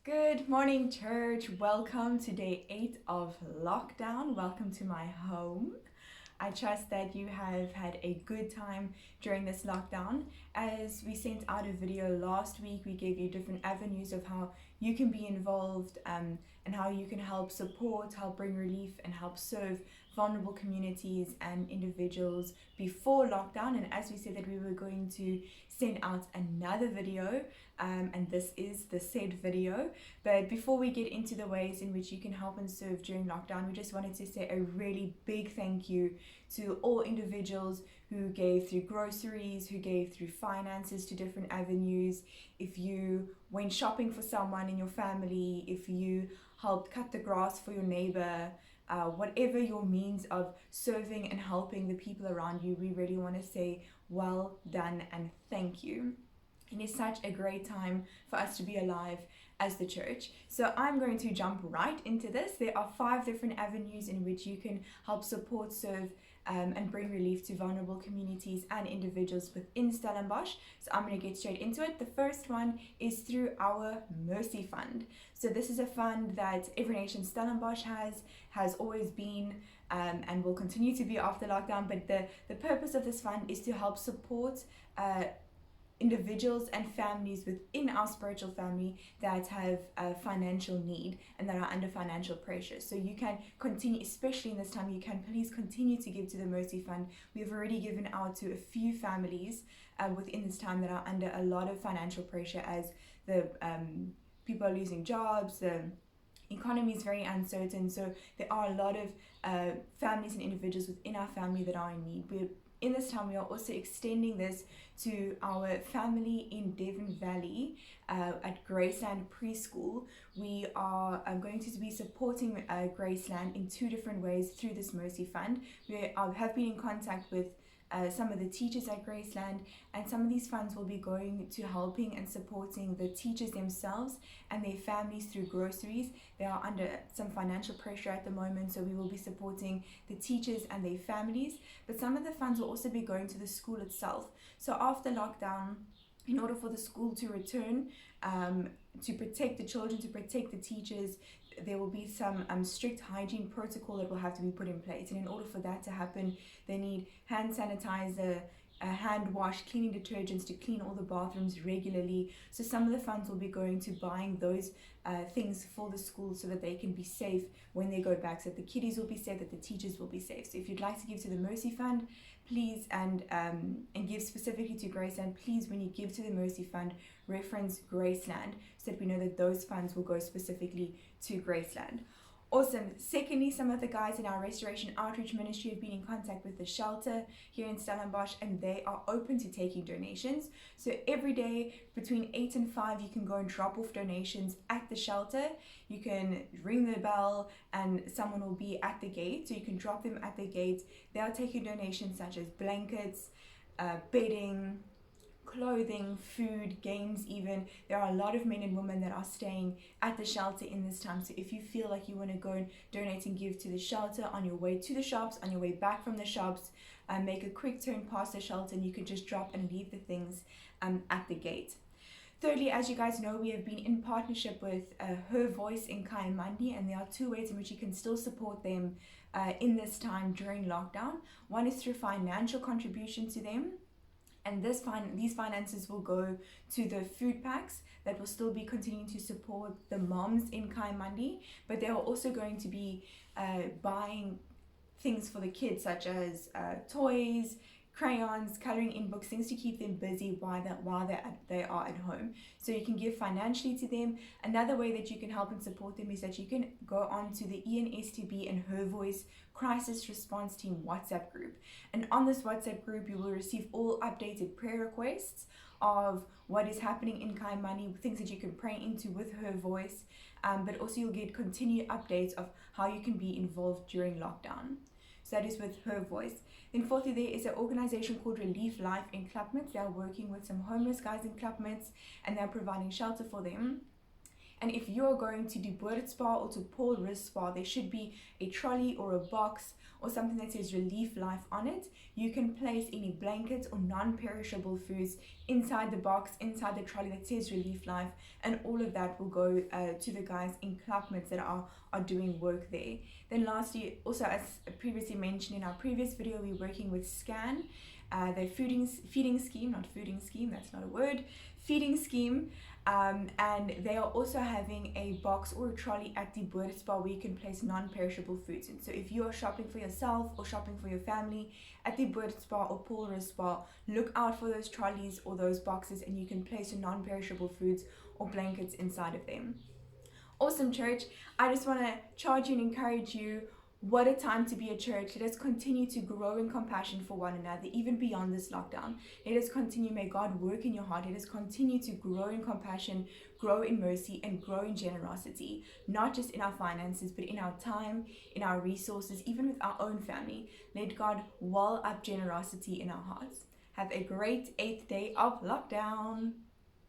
Good morning, church. Welcome to day 8 of lockdown. Welcome to my home. I trust that you have had a good time during this lockdown. As we sent out a video last week, we gave you different avenues of how you can be involved and how you can help support, help bring relief, and help serve vulnerable communities and individuals before lockdown. And as we said that we were going to send out another video, and this is the said video. But before we get into the ways in which you can help and serve during lockdown, we just wanted to say a really big thank you to all individuals who gave through groceries, who gave through finances to different avenues. If you went shopping for someone in your family, if you helped cut the grass for your neighbor, whatever your means of serving and helping the people around you, we really want to say well done and thank you. It is such a great time for us to be alive as the church. So I'm going to jump right into this. There are 5 different avenues in which you can help support, serve, and bring relief to vulnerable communities and individuals within Stellenbosch. So I'm going to get straight into it. The first one is through our Mercy Fund. So this is a fund that Every Nation Stellenbosch has always been and will continue to be after lockdown. But the purpose of this fund is to help support individuals and families within our spiritual family that have a financial need and that are under financial pressure. So you can continue, especially in this time, you can please continue to give to the Mercy Fund. We've already given out to a few families within this time that are under a lot of financial pressure as the people are losing jobs, the economy is very uncertain. So there are a lot of families and individuals within our family that are in need. In this time, we are also extending this to our family in Devon Valley at Graceland Preschool. We are going to be supporting Graceland in 2 different ways through this Mercy Fund. We have been in contact with some of the teachers at Graceland, and some of these funds will be going to helping and supporting the teachers themselves and their families through groceries. They are under some financial pressure at the moment, so we will be supporting the teachers and their families. But some of the funds will also be going to the school itself. So after lockdown, in order for the school to return, to protect the children, to protect the teachers, there will be some strict hygiene protocol that will have to be put in place. And in order for that to happen, they need hand sanitizer, hand wash, cleaning detergents to clean all the bathrooms regularly. So some of the funds will be going to buying those things for the school so that they can be safe when they go back, so that the kiddies will be safe, that the teachers will be safe. So if you'd like to give to the Mercy Fund, please, and give specifically to Graceland, please, when you give to the Mercy Fund, reference Graceland so that we know that those funds will go specifically to Graceland. Awesome. Secondly, some of the guys in our Restoration Outreach Ministry have been in contact with the shelter here in Stellenbosch, and they are open to taking donations. So every day between 8 and 5, you can go and drop off donations at the shelter. You can ring the bell and someone will be at the gate. So you can drop them at the gate. They are taking donations such as blankets, bedding, clothing, food, games even. There are a lot of men and women that are staying at the shelter in this time. So if you feel like you want to go and donate and give to the shelter on your way to the shops, on your way back from the shops, make a quick turn past the shelter and you can just drop and leave the things at the gate. Thirdly, as you guys know, we have been in partnership with Her Voice in Kyamandi, and there are 2 ways in which you can still support them in this time during lockdown. One is through financial contribution to them. And these finances will go to the food packs that will still be continuing to support the moms in Kyamandi, but they are also going to be buying things for the kids such as toys, crayons, coloring in books, things to keep them busy while they are at home. So you can give financially to them. Another way that you can help and support them is that you can go on to the ENSTB and Her Voice Crisis Response Team WhatsApp group. And on this WhatsApp group, you will receive all updated prayer requests of what is happening in Kyamandi, things that you can pray into with Her Voice, but also you'll get continued updates of how you can be involved during lockdown. So that is with Her Voice. Then fourthly, there is an organization called Relief Life in Klapmuts. They are working with some homeless guys in Klapmuts and they're providing shelter for them. And if you're going to do Boord Spar or to Paul Roos Spar, there should be a trolley or a box or something that says Relief Life on it. You can place any blankets or non-perishable foods inside the box, inside the trolley that says Relief Life, and all of that will go to the guys in Klapmuts that are doing work there. Then lastly, also as previously mentioned in our previous video, we're working with SCAN, the feeding scheme, not fooding scheme, that's not a word, feeding scheme. And they are also having a box or a trolley at the Boord Spar where you can place non-perishable foods. And so if you are shopping for yourself or shopping for your family at the Boord Spar or Paul Roos Spar, look out for those trolleys or those boxes, and you can place your non-perishable foods or blankets inside of them. Awesome, church. I just want to charge you and encourage you. What a time to be a church. Let us continue to grow in compassion for one another, even beyond this lockdown. Let us continue. May God work in your heart. Let us continue to grow in compassion, grow in mercy, and grow in generosity, not just in our finances, but in our time, in our resources, even with our own family. Let God well up generosity in our hearts. Have a great 8th day of lockdown.